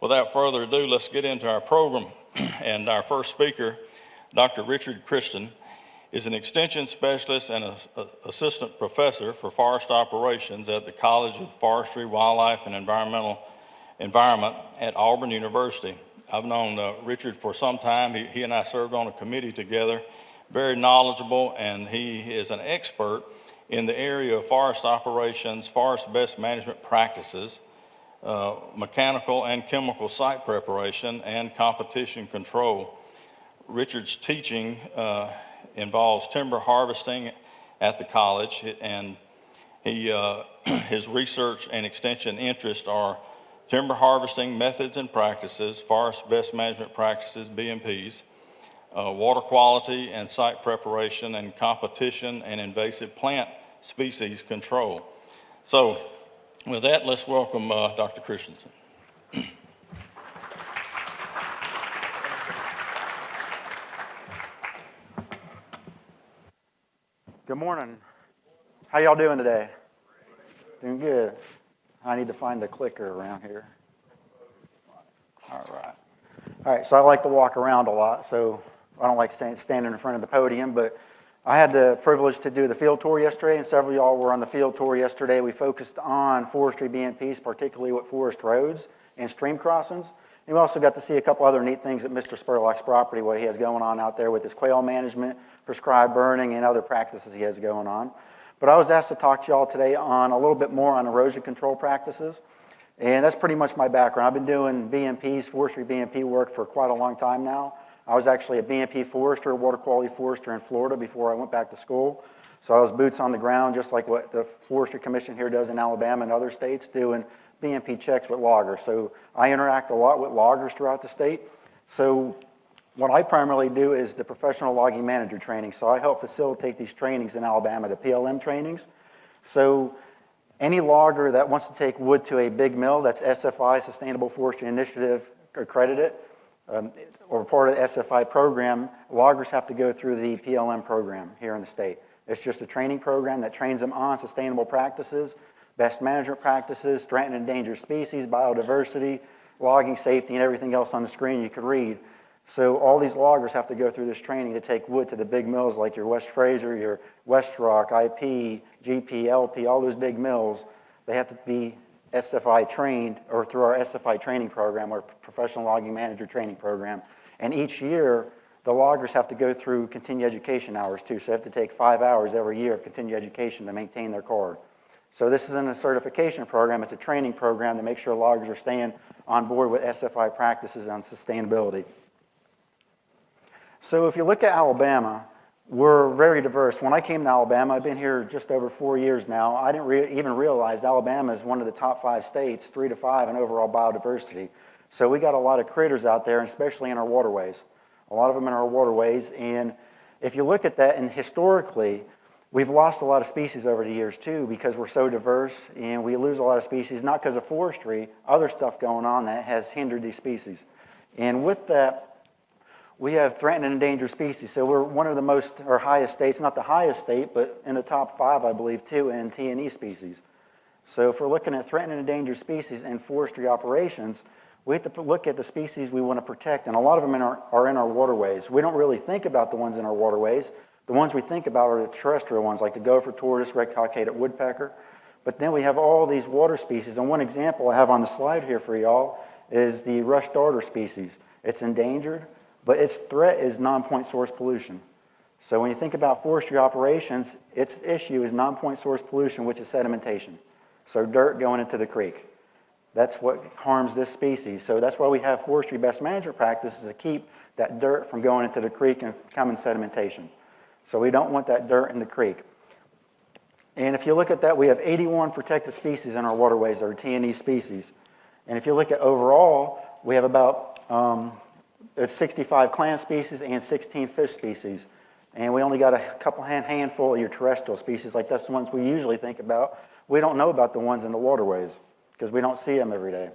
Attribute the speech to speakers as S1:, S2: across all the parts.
S1: without further ado, let's get into our program. And our first speaker, Dr. Richard Cristan, is an extension specialist and assistant professor for forest operations at the College of Forestry, Wildlife, and Environment at Auburn University. I've known Richard for some time. He and I served on a committee together, very knowledgeable, and he is an expert in the area of forest operations, forest best management practices, mechanical and chemical site preparation, and competition control. Richard's teaching involves timber harvesting at the college, and his research and extension interests are timber harvesting methods and practices, forest best management practices, BMPs, water quality and site preparation, and competition and invasive plant species control. So with that, let's welcome Dr. Christensen.
S2: Good morning. How y'all doing today? Doing good. I need to find the clicker around here. All right, so I like to walk around a lot, so I don't like standing in front of the podium, but I had the privilege to do the field tour yesterday, and several of y'all were on the field tour yesterday. We focused on forestry BMPs, particularly with forest roads and stream crossings. And we also got to see a couple other neat things at Mr. Spurlock's property, what he has going on out there with his quail management, prescribed burning, and other practices he has going on. But I was asked to talk to y'all today on a little bit more on erosion control practices. And that's pretty much my background. I've been doing BMPs, forestry BMP work for quite a long time now. I was actually a BMP forester, water quality forester in Florida before I went back to school. So I was boots on the ground, just like what the Forestry Commission here does in Alabama and other states, doing BMP checks with loggers. So I interact a lot with loggers throughout the state. So what I primarily do is the professional logging manager training. So I help facilitate these trainings in Alabama, the PLM trainings. So any logger that wants to take wood to a big mill that's SFI, Sustainable Forestry Initiative accredited, or part of the SFI program, loggers have to go through the PLM program here in the state. It's just a training program that trains them on sustainable practices, best management practices, threatened and endangered species, biodiversity, logging safety, and everythh else on the screen you could read. So all these loggers have to go through this training to take wood to the big mills like your West Fraser, your West Rock, IP, GP, LP, all those big mills. They have to be SFI trained, or through our SFI training program, our Professional Logging Manager Training Program. And each year, the loggers have to go through continuing education hours too. So they have to take 5 hours every year of continuing education to maintain their card. So this isn't a certification program, it's a training program to make sure loggers are staying on board with SFI practices on sustainability. So if you look at Alabama, we're very diverse. When I came to Alabama, I've been here just over 4 years now. I didn't even realize Alabama is one of the top 5 states, 3 to 5 in overall biodiversity. So we got a lot of critters out there, especially in our waterways. A lot of them in our waterways. And if you look at that, and historically, we've lost a lot of species over the years too, because we're so diverse, and we lose a lot of species, not because of forestry, other stuff going on that has hindered these species. And with that, we have threatened and endangered species. So we're one of the most, or highest states, not the highest state, but in the top 5, I believe, too, in T&E species. So if we're looking at threatened and endangered species in forestry operations, we have to look at the species we want to protect, and a lot of them are in our waterways. We don't really think about the ones in our waterways. The ones we think about are the terrestrial ones, like the gopher tortoise, red cockaded woodpecker. But then we have all these water species, and one example I have on the slide here for y'all is the rush darter species. It's endangered, but its threat is non-point source pollution. So when you think about forestry operations, its issue is non-point source pollution, which is sedimentation. So dirt going into the creek. That's what harms this species. So that's why we have forestry best management practices to keep that dirt from going into the creek and becoming sedimentation. So we don't want that dirt in the creek. And if you look at that, we have 81 protected species in our waterways, or T&E species. And if you look at overall, we have about there's 65 clam species and 16 fish species. And we only got a couple handful of your terrestrial species, like that's the ones we usually think about. We don't know about the ones in the waterways because we don't see them every day.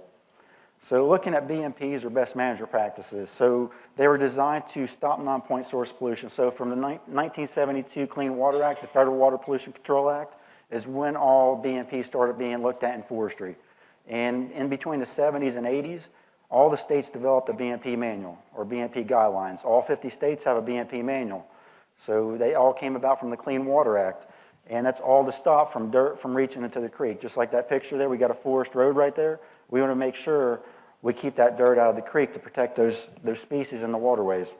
S2: So looking at BMPs, or best manager practices, so they were designed to stop non-point source pollution. So from the 1972 Clean Water Act, the Federal Water Pollution Control Act, is when all BMPs started being looked at in forestry. And in between the 70s and 80s, all the states developed a BMP manual or BMP guidelines. All 50 states have a BMP manual. So they all came about from the Clean Water Act. And that's all to stop from dirt from reaching into the creek. Just like that picture there, we got a forest road right there. We want to make sure we keep that dirt out of the creek to protect those species in the waterways.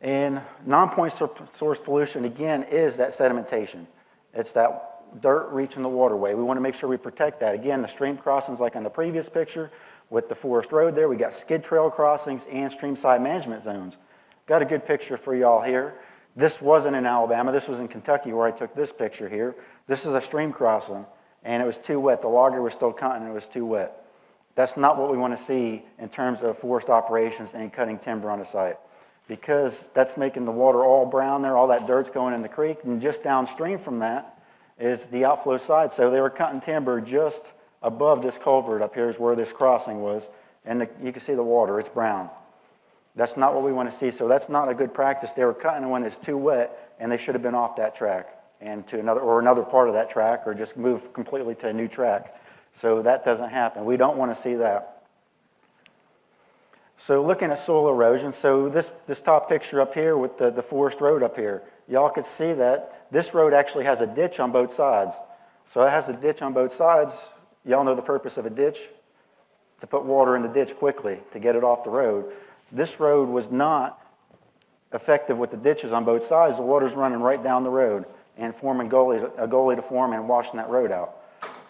S2: And non-point source pollution, again, is that sedimentation. It's that dirt reaching the waterway. We want to make sure we protect that. Again, the stream crossings like on the previous picture with the forest road there, we got skid trail crossings and streamside management zones. Got a good picture for y'all here. This wasn't in Alabama. This was in Kentucky where I took this picture here. This is a stream crossing, and it was too wet. The logger was still cutting, and it was too wet. That's not what we want to see in terms of forest operations and cutting timber on a site, because that's making the water all brown there. All that dirt's going in the creek, and just downstream from that is the outflow side. So they were cutting timber just above this culvert up here is where this crossing was, and you can see the water. It's brown. That's not what we want to see, so that's not a good practice. They were cutting when it's too wet, and they should have been off that track and to another part of that track, or just move completely to a new track. So that doesn't happen. We don't want to see that. So looking at soil erosion, so this top picture up here with the forest road up here, y'all could see that this road actually has a ditch on both sides. So it has a ditch on both sides. Y'all know the purpose of a ditch? To put water in the ditch quickly, to get it off the road. This road was not effective with the ditches on both sides. The water's running right down the road and forming a gully to form and washing that road out.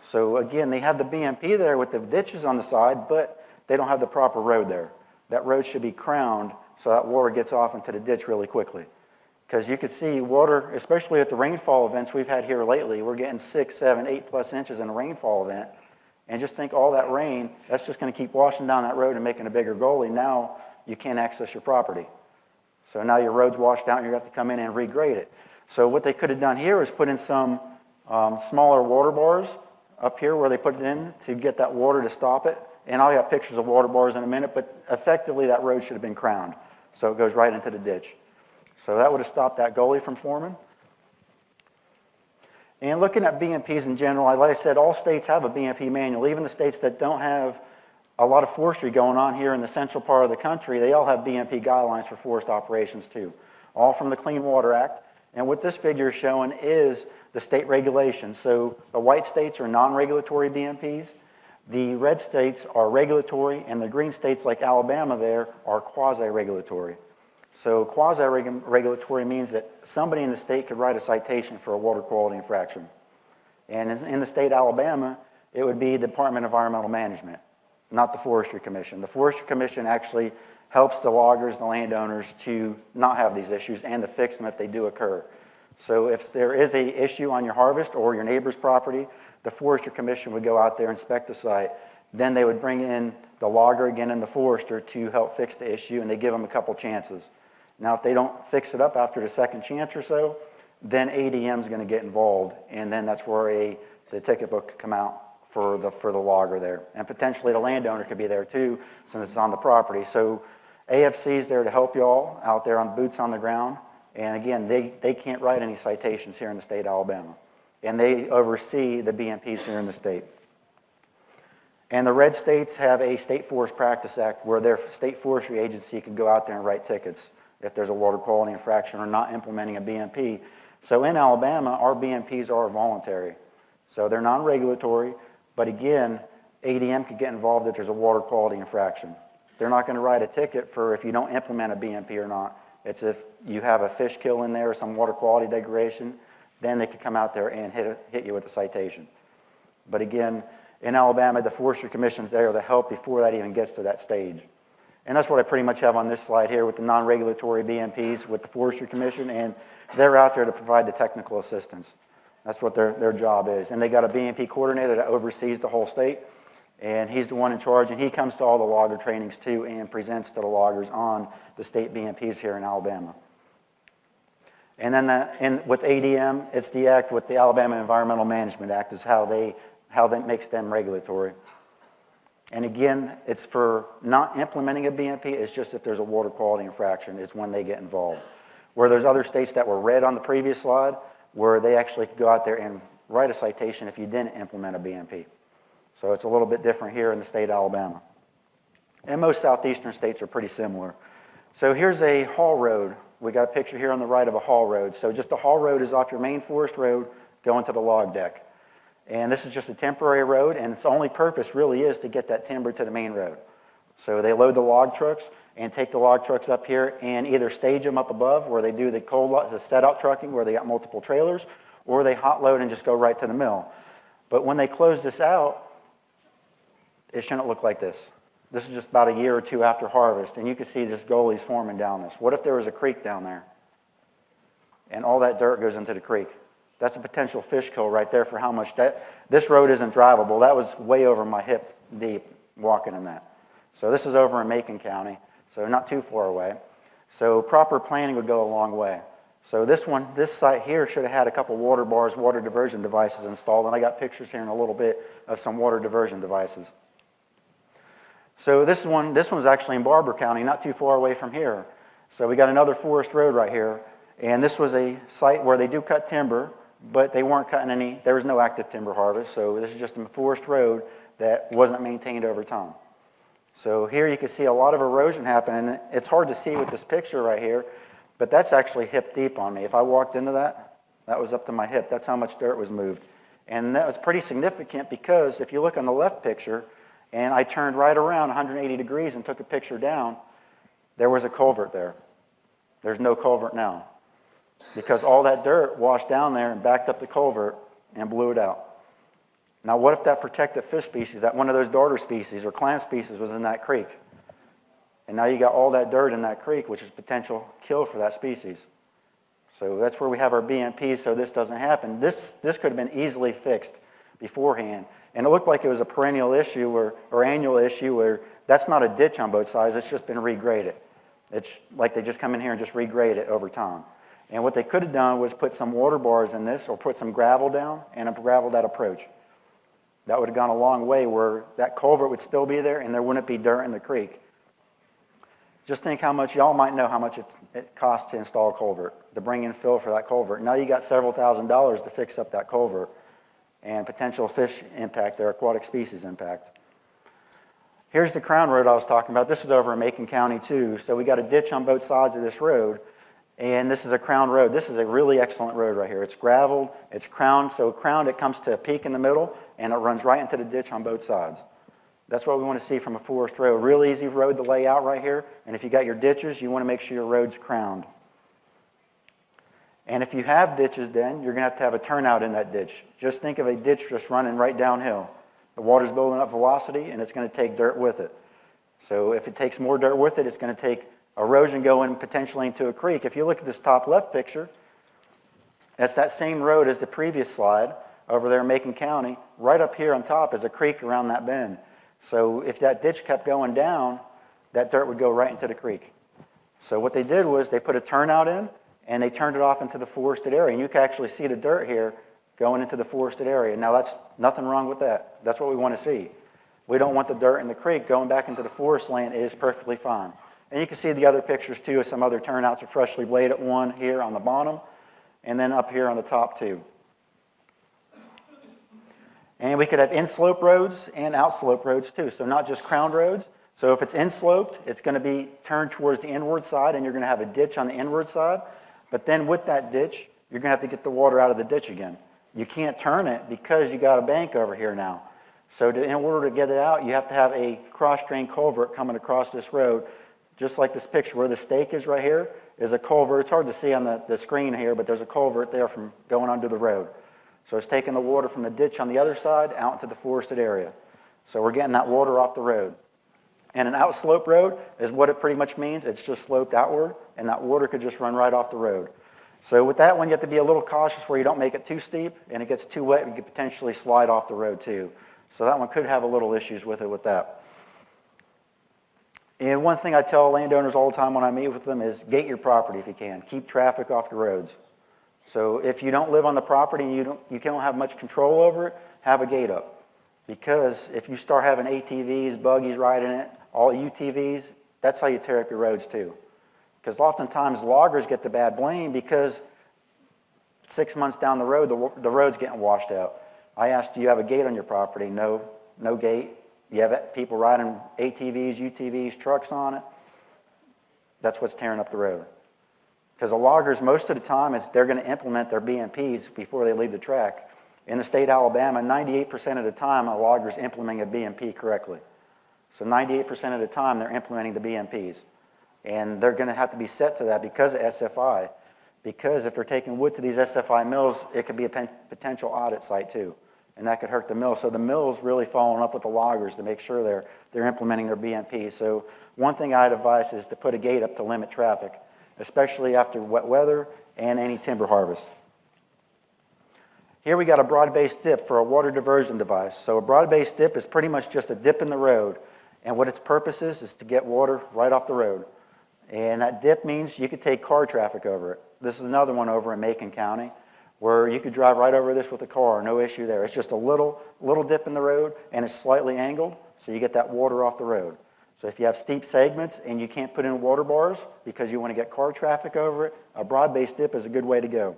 S2: So again, they have the BMP there with the ditches on the side, but they don't have the proper road there. That road should be crowned so that water gets off into the ditch really quickly. Because you could see water, especially at the rainfall events we've had here lately, we're getting 6, 7, 8+ inches in a rainfall event. And just think all that rain, that's just going to keep washing down that road and making a bigger gully. Now you can't access your property. So now your road's washed out and you have to come in and regrade it. So what they could have done here is put in some smaller water bars up here where they put it in to get that water to stop it. And I'll have pictures of water bars in a minute, but effectively that road should have been crowned. So it goes right into the ditch. So that would have stopped that gully from forming. And looking at BMPs in general, like I said, all states have a BMP manual. Even the states that don't have a lot of forestry going on here in the central part of the country, they all have BMP guidelines for forest operations too, all from the Clean Water Act. And what this figure is showing is the state regulations. So the white states are non-regulatory BMPs, the red states are regulatory, and the green states like Alabama there are quasi-regulatory. So quasi-regulatory means that somebody in the state could write a citation for a water quality infraction. And in the state of Alabama, it would be the Department of Environmental Management, not the Forestry Commission. The Forestry Commission actually helps the loggers, the landowners, to not have these issues and to fix them if they do occur. So if there is an issue on your harvest or your neighbor's property, the Forestry Commission would go out there, inspect the site. Then they would bring in the logger again and the forester to help fix the issue, and they give them a couple chances. Now, if they don't fix it up after the second chance or so, then ADM is going to get involved, and then that's where the ticket book could come out for the logger there. And potentially the landowner could be there too, since it's on the property. So AFC is there to help y'all out there on boots on the ground. And again, they can't write any citations here in the state of Alabama. And they oversee the BMPs here in the state. And the red states have a State Forest Practice Act where their state forestry agency can go out there and write tickets if there's a water quality infraction or not implementing a BMP. So in Alabama, our BMPs are voluntary. So they're non-regulatory, but again, ADM could get involved if there's a water quality infraction. They're not going to write a ticket for if you don't implement a BMP or not. It's if you have a fish kill in there or some water quality degradation, then they could come out there and hit you with a citation. But again, in Alabama, the Forestry Commission's there to help before that even gets to that stage. And that's what I pretty much have on this slide here with the non-regulatory BMPs with the Forestry Commission, and they're out there to provide the technical assistance. That's what their job is. And they got a BMP coordinator that oversees the whole state, and he's the one in charge, and he comes to all the logger trainings too and presents to the loggers on the state BMPs here in Alabama. And then with ADM, it's the act with the Alabama Environmental Management Act is how that makes them regulatory. And again, it's for not implementing a BMP, it's just if there's a water quality infraction is when they get involved. Where there's other states that were red on the previous slide, where they actually could go out there and write a citation if you didn't implement a BMP. So it's a little bit different here in the state of Alabama. And most southeastern states are pretty similar. So here's a haul road. We got a picture here on the right of a haul road. So just a haul road is off your main forest road going to the log deck. And this is just a temporary road, and its only purpose really is to get that timber to the main road. So they load the log trucks and take the log trucks up here and either stage them up above where they do the set-out trucking where they got multiple trailers, or they hot load and just go right to the mill. But when they close this out, it shouldn't look like this. This is just about a year or two after harvest, and you can see this gullies forming down this. What if there was a creek down there and all that dirt goes into the creek? That's a potential fish kill right there for how much this road isn't drivable. That was way over my hip deep walking in that. So this is over in Macon County, so not too far away. So proper planning would go a long way. So this site here should have had a couple water bars, water diversion devices installed, and I got pictures here in a little bit of some water diversion devices. So this one's actually in Barber County, not too far away from here. So we got another forest road right here, and this was a site where they do cut timber, but they weren't cutting any, there was no active timber harvest, so this is just a forest road that wasn't maintained over time. So here you can see a lot of erosion happening. It's hard to see with this picture right here, but that's actually hip deep on me. If I walked into that, that was up to my hip. That's how much dirt was moved. And that was pretty significant because if you look on the left picture, and I turned right around 180 degrees and took a picture down, there was a culvert there. There's no culvert now because all that dirt washed down there and backed up the culvert and blew it out. Now, what if that protected fish species, that one of those darter species or clam species was in that creek? And now you got all that dirt in that creek, which is potential kill for that species. So that's where we have our BMP so this doesn't happen. This could have been easily fixed beforehand. And it looked like it was a perennial issue or annual issue where that's not a ditch on both sides, it's just been regraded. It's like they just come in here and just regrade it over time. And what they could have done was put some water bars in this or put some gravel down and gravel that approach. That would have gone a long way where that culvert would still be there and there wouldn't be dirt in the creek. Just think how much, y'all might know how much it costs to install a culvert, to bring in fill for that culvert. Now you got several $1,000s to fix up that culvert and potential fish impact there, aquatic species impact. Here's the crown road I was talking about. This is over in Macon County too. So we got a ditch on both sides of this road, and this is a crown road. This is a really excellent road right here. It's graveled, it's crowned, so crowned it comes to a peak in the middle, and it runs right into the ditch on both sides. That's what we want to see from a forest road. Real easy road to lay out right here, and if you got your ditches, you want to make sure your road's crowned. And if you have ditches then, you're going to have a turnout in that ditch. Just think of a ditch just running right downhill. The water's building up velocity, and it's going to take dirt with it. So if it takes more dirt with it, it's going to take erosion going potentially into a creek. If you look at this top left picture, that's that same road as the previous slide over there in Macon County. Right up here on top is a creek around that bend. So if that ditch kept going down, that dirt would go right into the creek. So what they did was they put a turnout in, and they turned it off into the forested area. And you can actually see the dirt here going into the forested area. Now, that's nothing wrong with that. That's what we want to see. We don't want the dirt in the creek going back into the forest land. It is perfectly fine. And you can see the other pictures, too, of some other turnouts of freshly bladed one here on the bottom, and then up here on the top, too. And we could have in-slope roads and out-slope roads, too. So not just crowned roads. So if it's in-sloped, it's going to be turned towards the inward side, and you're going to have a ditch on the inward side. But then with that ditch, you're going to have to get the water out of the ditch again. You can't turn it because you got a bank over here now. So in order to get it out, you have to have a cross-drain culvert coming across this road. Just like this picture where the stake is right here is a culvert. It's hard to see on the screen here, but there's a culvert there from going under the road. So it's taking the water from the ditch on the other side out into the forested area. So we're getting that water off the road. And an outslope road is what it pretty much means. It's just sloped outward, and that water could just run right off the road. So with that one, you have to be a little cautious where you don't make it too steep, and it gets too wet, you could potentially slide off the road too. So that one could have a little issues with it with that. And one thing I tell landowners all the time when I meet with them is gate your property if you can. Keep traffic off your roads. So if you don't live on the property and you don't have much control over it, have a gate up. Because if you start having ATVs, buggies riding it, all UTVs, that's how you tear up your roads too. Because oftentimes loggers get the bad blame because 6 months down the road, the road's getting washed out. I asked, do you have a gate on your property? No. no gate. You have people riding ATVs, UTVs, trucks on it. That's what's tearing up the road. Because the loggers, most of the time, they're going to implement their BMPs before they leave the track. In the state of Alabama, 98% of the time, a logger's implementing a BMP correctly. So 98% of the time, they're implementing the BMPs. And they're going to have to be set to that because of SFI. Because if they're taking wood to these SFI mills, it could be a potential audit site too. And that could hurt the mill. So the mill's really following up with the loggers to make sure they're implementing their BMP. So one thing I'd advise is to put a gate up to limit traffic, especially after wet weather and any timber harvest. Here we got a broad-based dip for a water diversion device. So a broad-based dip is pretty much just a dip in the road. And what its purpose is to get water right off the road. And that dip means you could take car traffic over it. This is another one over in Macon County where you could drive right over this with a car, no issue there. It's just a little dip in the road, and it's slightly angled, so you get that water off the road. So if you have steep segments and you can't put in water bars because you want to get car traffic over it, a broad-based dip is a good way to go.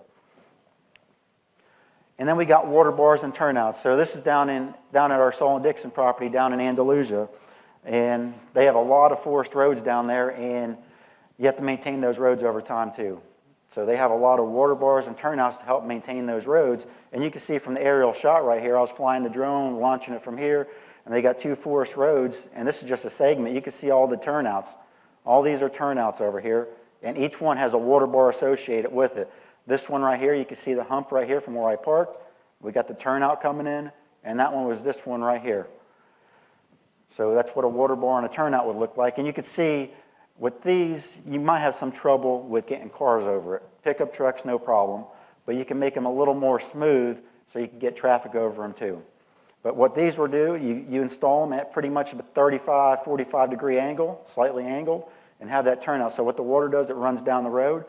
S2: And then we got water bars and turnouts. So this is down at our Sol & Dixon property down in Andalusia, and they have a lot of forest roads down there, and you have to maintain those roads over time too. So they have a lot of water bars and turnouts to help maintain those roads. And you can see from the aerial shot right here, I was flying the drone, launching it from here, and they got 2 forest roads, and this is just a segment. You can see all the turnouts. All these are turnouts over here, and each one has a water bar associated with it. This one right here, you can see the hump right here from where I parked. We got the turnout coming in, and that one was this one right here. So that's what a water bar and a turnout would look like. And you can see with these, you might have some trouble with getting cars over it. Pickup trucks, no problem. But you can make them a little more smooth so you can get traffic over them too. But what these will do, you install them at pretty much a 35, 45 degree angle, slightly angled, and have that turnout. So what the water does, it runs down the road,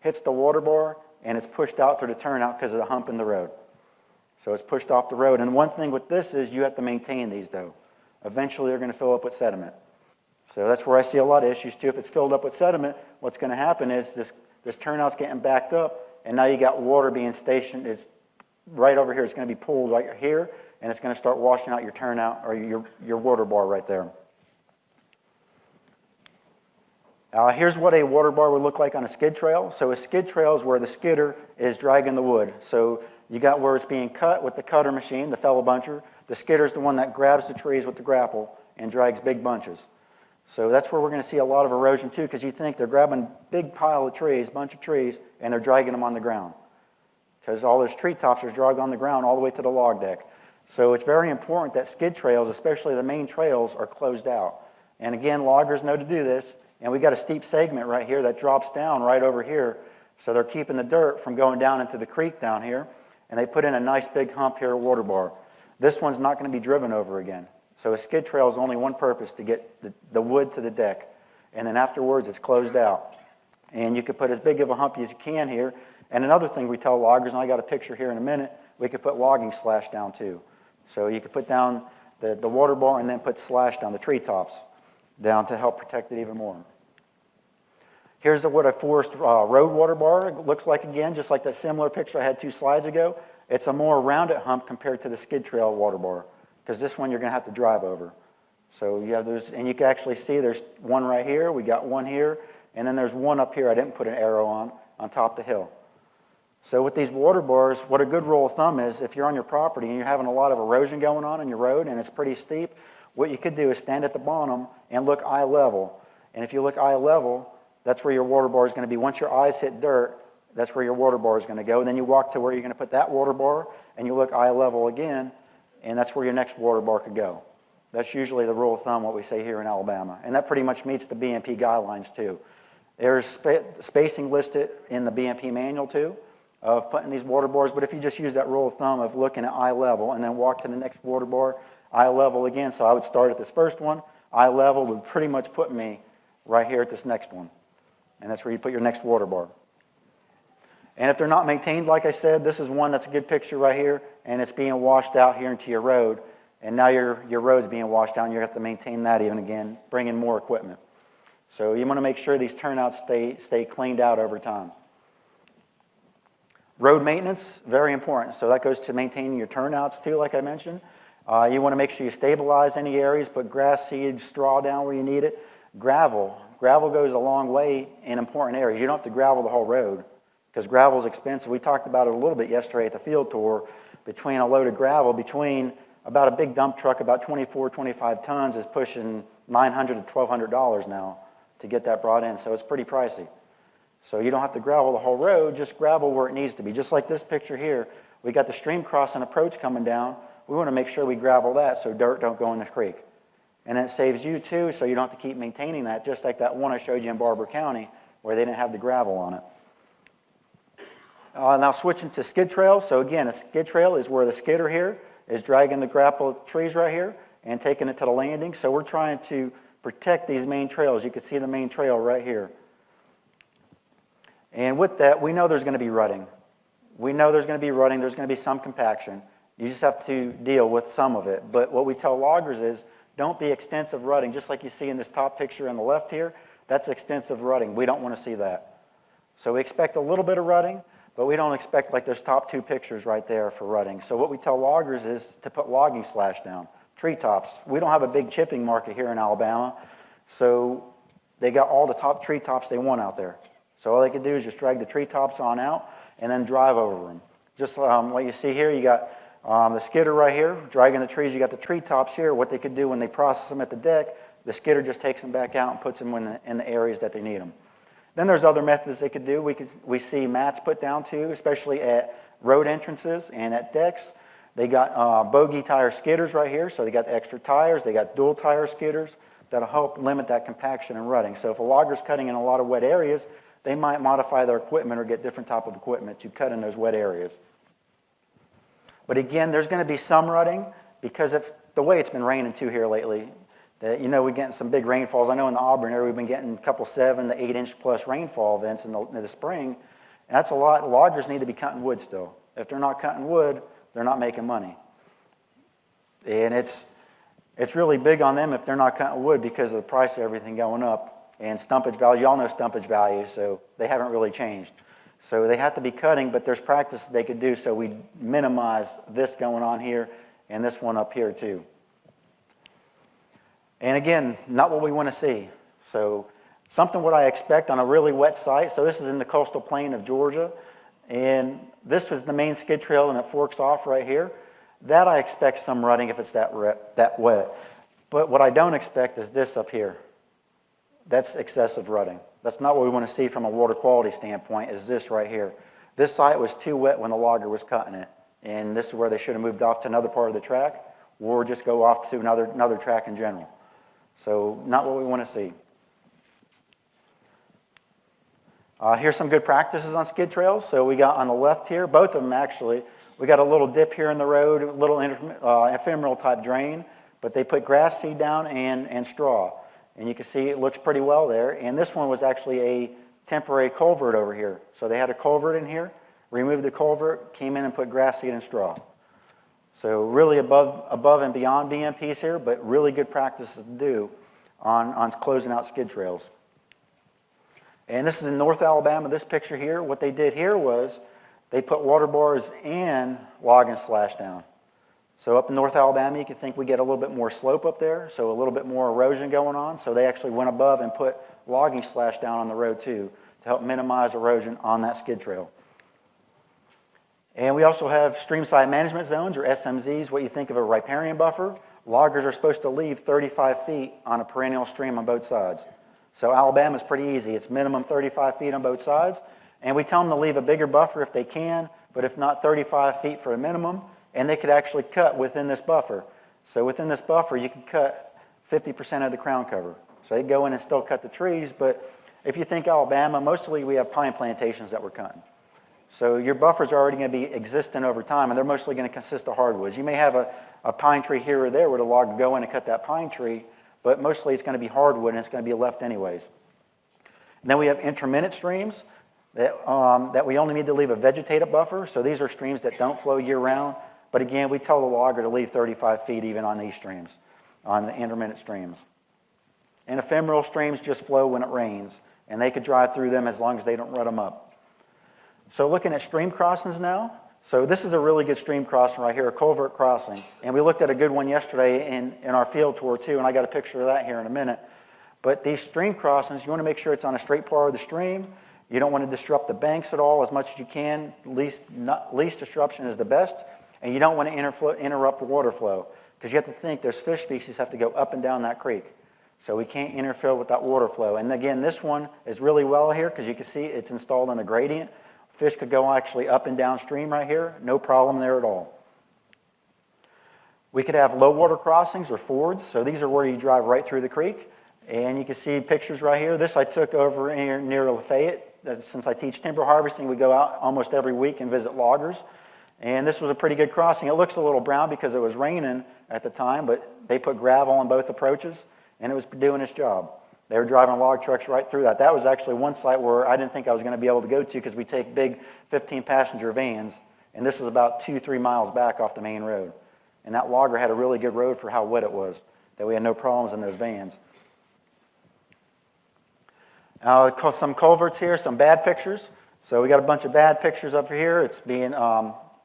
S2: hits the water bar, and it's pushed out through the turnout because of the hump in the road. So it's pushed off the road. And one thing with this is you have to maintain these though. Eventually they're going to fill up with sediment. So that's where I see a lot of issues too. If it's filled up with sediment, what's going to happen is this turnout's getting backed up, and now you got water being stationed. It's right over here. It's going to be pulled right here, and it's going to start washing out your turnout or your water bar right there. Here's what a water bar would look like on a skid trail. So a skid trail is where the skidder is dragging the wood. So you got where it's being cut with the cutter machine, the fellow buncher. The skidder is the one that grabs the trees with the grapple and drags big bunches. So that's where we're going to see a lot of erosion too, because you think they're grabbing a big pile of trees, bunch of trees, and they're dragging them on the ground. Because all those tree tops are dragged on the ground all the way to the log deck. So it's very important that skid trails, especially the main trails, are closed out. And again, loggers know to do this. And we got a steep segment right here that drops down right over here. So they're keeping the dirt from going down into the creek down here. And they put in a nice big hump here, water bar. This one's not going to be driven over again. So a skid trail is only one purpose, to get the wood to the deck. And then afterwards, it's closed out. And you could put as big of a hump as you can here. And another thing we tell loggers, and I got a picture here in a minute, we could put logging slash down too. So you could put down the water bar and then put slash down, the tree tops down, to help protect it even more. Here's what a forest road water bar looks like again, just like that similar picture I had 2 slides ago. It's a more rounded hump compared to the skid trail water bar, because this one you're going to have to drive over. So you have those, and you can actually see there's one right here, we got one here, and then there's one up here I didn't put an arrow on top of the hill. So with these water bars, what a good rule of thumb is, if you're on your property and you're having a lot of erosion going on in your road and it's pretty steep, what you could do is stand at the bottom and look eye level. And if you look eye level, that's where your water bar is going to be. Once your eyes hit dirt, that's where your water bar is going to go. And then you walk to where you're going to put that water bar, and you look eye level again, and that's where your next water bar could go. That's usually the rule of thumb, what we say here in Alabama. And that pretty much meets the BMP guidelines too. There's spacing listed in the BMP manual too, of putting these water bars, but if you just use that rule of thumb of looking at eye level and then walk to the next water bar, eye level again. So I would start at this first one, eye level would pretty much put me right here at this next one. And that's where you put your next water bar. And if they're not maintained, like I said, this is one that's a good picture right here, and it's being washed out here into your road. And now your road's being washed out, and you have to maintain that even again, bring in more equipment. So you want to make sure these turnouts stay cleaned out over time. Road maintenance, very important. So that goes to maintaining your turnouts too, like I mentioned. You want to make sure you stabilize any areas, put grass seed, straw down where you need it. Gravel. Gravel goes a long way in important areas. You don't have to gravel the whole road because gravel is expensive. We talked about it a little bit yesterday at the field tour. Between a load of gravel, between about a big dump truck, about 24, 25 tons, is pushing $900 to $1,200 now to get that brought in. So it's pretty pricey. So you don't have to gravel the whole road, just gravel where it needs to be. Just like this picture here, we got the stream crossing approach coming down. We want to make sure we gravel that so dirt don't go in the creek. And it saves you too, so you don't have to keep maintaining that, just like that one I showed you in Barber County where they didn't have the gravel on it. Now switching to skid trail. So again, a skid trail is where the skidder here is dragging the grapple trees right here and taking it to the landing. So we're trying to protect these main trails. You can see the main trail right here. And with that, we know there's going to be rutting. We know there's going to be rutting. There's going to be some compaction. You just have to deal with some of it. But what we tell loggers is don't be extensive rutting. Just like you see in this top picture on the left here, that's extensive rutting. We don't want to see that. So we expect a little bit of rutting, but we don't expect like those top two pictures right there for rutting. So what we tell loggers is to put logging slash down. Treetops. We don't have a big chipping market here in Alabama, so they got all the top treetops they want out there. So all they could do is just drag the treetops on out and then drive over them. Just what you see here, you got the skidder right here, dragging the trees. You got the treetops here. What they could do when they process them at the deck, the skidder just takes them back out and puts them in the areas that they need them. Then there's other methods they could do. We see mats put down too, especially at road entrances and at decks. They got bogey tire skidders right here, so they got the extra tires. They got dual tire skidders that'll help limit that compaction and rutting. So if a logger's cutting in a lot of wet areas, they might modify their equipment or get different type of equipment to cut in those wet areas. But again, there's going to be some rutting because of the way it's been raining too here lately. We're getting some big rainfalls. I know in the Auburn area we've been getting a couple 7 to 8 inch plus rainfall events in the spring. And that's a lot. Loggers need to be cutting wood still. If they're not cutting wood, they're not making money. And it's really big on them if they're not cutting wood because of the price of everything going up. And stumpage value, y'all know stumpage value, so they haven't really changed. So they have to be cutting, but there's practice they could do so we minimize this going on here and this one up here too. And again, not what we want to see. So something what I expect on a really wet site. So this is in the coastal plain of Georgia. And this was the main skid trail and it forks off right here. That I expect some rutting if it's that wet. But what I don't expect is this up here. That's excessive rutting. That's not what we want to see from a water quality standpoint, is this right here. This site was too wet when the logger was cutting it. And this is where they should have moved off to another part of the track or just go off to another track in general. So not what we want to see. Here's some good practices on skid trails. So we got on the left here, both of them actually, we got a little dip here in the road, a little ephemeral type drain, but they put grass seed down and straw. And you can see it looks pretty well there. And this one was actually a temporary culvert over here. So they had a culvert in here, removed the culvert, came in and put grass seed and straw. So really above and beyond BMPs here, but really good practices to do on closing out skid trails. And this is in North Alabama, this picture here. What they did here was they put water bars and logging slash down. So up in North Alabama, you can think we get a little bit more slope up there, so a little bit more erosion going on. So they actually went above and put logging slash down on the road too to help minimize erosion on that skid trail. And we also have streamside management zones, or SMZs, what you think of a riparian buffer. Loggers are supposed to leave 35 feet on a perennial stream on both sides. So Alabama's pretty easy. It's minimum 35 feet on both sides. And we tell them to leave a bigger buffer if they can, but if not, 35 feet for a minimum. And they could actually cut within this buffer. So within this buffer, you can cut 50% of the crown cover. So they go in and still cut the trees, but if you think Alabama, mostly we have pine plantations that we're cutting. So your buffers are already going to be existing over time, and they're mostly going to consist of hardwoods. You may have a pine tree here or there where the log will go in and cut that pine tree, but mostly it's going to be hardwood and it's going to be left anyways. And then we have intermittent streams that we only need to leave a vegetative buffer. So these are streams that don't flow year-round. But again, we tell the logger to leave 35 feet even on these streams, on the intermittent streams. And ephemeral streams just flow when it rains, and they could drive through them as long as they don't rut them up. So looking at stream crossings now, So this is a really good stream crossing right here, a culvert crossing. And we looked at a good one yesterday in our field tour too, and I got a picture of that here in a minute. But these stream crossings, you want to make sure it's on a straight part of the stream. You don't want to disrupt the banks at all as much as you can. Least disruption is the best. And you don't want to interrupt the water flow, because you have to think there's fish species have to go up and down that creek. So we can't interfere with that water flow. And again, this one is really well here because you can see it's installed on a gradient. Fish could go actually up and downstream right here. No problem there at all. We could have low water crossings or fords. So these are where you drive right through the creek. And you can see pictures right here. This I took over here near Lafayette. Since I teach timber harvesting, we go out almost every week and visit loggers. And this was a pretty good crossing. It looks a little brown because it was raining at the time, but they put gravel on both approaches, and it was doing its job. They were driving log trucks right through that. That was actually one site where I didn't think I was going to be able to go to because we take big 15-passenger vans, and this was about 2-3 miles back off the main road. And that logger had a really good road for how wet it was, that we had no problems in those vans. Some culverts here, some bad pictures. So we got a bunch of bad pictures up here. It's being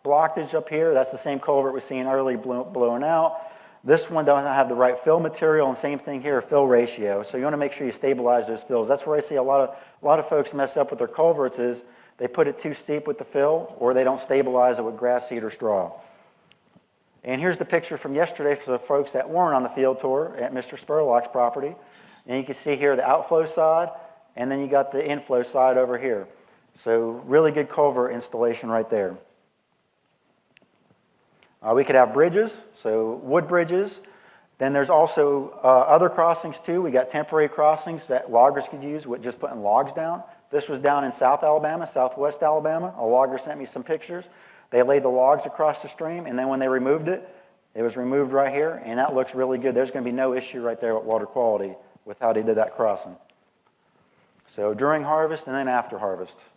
S2: blockage up here. That's the same culvert we seen early blowing out. This one doesn't have the right fill material, and same thing here, fill ratio. So you want to make sure you stabilize those fills. That's where I see a lot of folks mess up with their culverts is they put it too steep with the fill, or they don't stabilize it with grass seed or straw. And here's the picture from yesterday for the folks that weren't on the field tour at Mr. Spurlock's property. And you can see here the outflow side, and then you got the inflow side over here. So really good culvert installation right there. We could have bridges, so wood bridges. Then there's also other crossings too. We got temporary crossings that loggers could use with just putting logs down. This was down in South Alabama, Southwest Alabama. A logger sent me some pictures. They laid the logs across the stream, and then when they removed it, it was removed right here, and that looks really good. There's going to be no issue right there with water quality with how they did that crossing. So during harvest and then after harvest.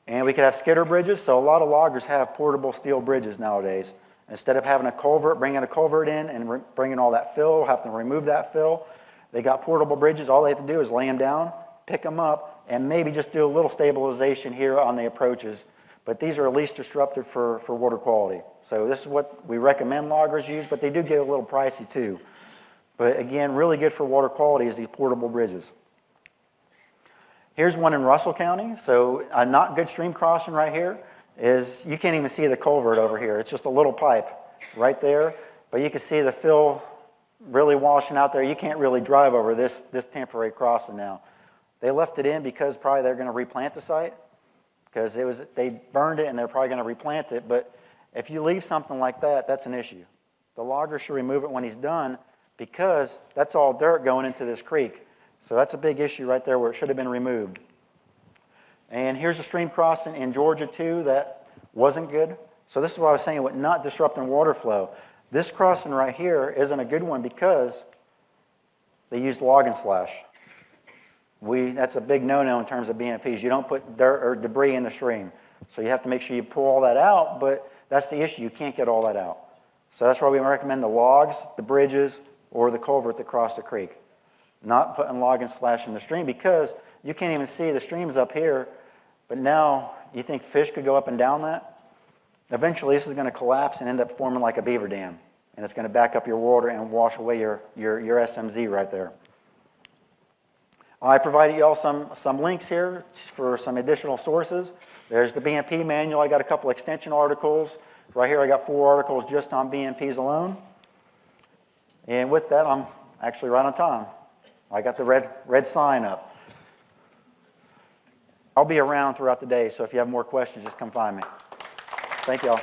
S2: And we could have skidder bridges. So a lot of loggers have portable steel bridges nowadays. Instead of having a culvert, bringing a culvert in and bringing all that fill, have to remove that fill, they got portable bridges. All they have to do is lay them down, pick them up, and maybe just do a little stabilization here on the approaches. But these are least disruptive for water quality. So this is what we recommend loggers use, but they do get a little pricey too. But again, really good for water quality is these portable bridges. Here's one in Russell County. So a not good stream crossing right here is, you can't even see the culvert over here. It's just a little pipe right there, but you can see the fill really washing out there. You can't really drive over this temporary crossing now. They left it in because probably they're going to replant the site, because they burned it and they're probably going to replant it. But if you leave something like that, that's an issue. The logger should remove it when he's done, because that's all dirt going into this creek. So that's a big issue right there where it should have been removed. And here's a stream crossing in Georgia too that wasn't good. So this is what I was saying with not disrupting water flow. This crossing right here isn't a good one because they used log and slash. That's a big no-no in terms of BMPs. You don't put dirt or debris in the stream. So you have to make sure you pull all that out, but that's the issue. You can't get all that out. So that's why we recommend the logs, the bridges, or the culvert that cross the creek. Not putting log and slash in the stream, because you can't even see the stream's up here, but now you think fish could go up and down that? Eventually this is going to collapse and end up forming like a beaver dam, and it's going to back up your water and wash away your SMZ right there. I provided you all some links here for some additional sources. There's the BMP manual. I got a couple extension articles. Right here I got 4 articles just on BMPs alone. And with that, I'm actually right on time. I got the red sign up. I'll be around throughout the day, so if you have more questions, just come find me. Thank you all.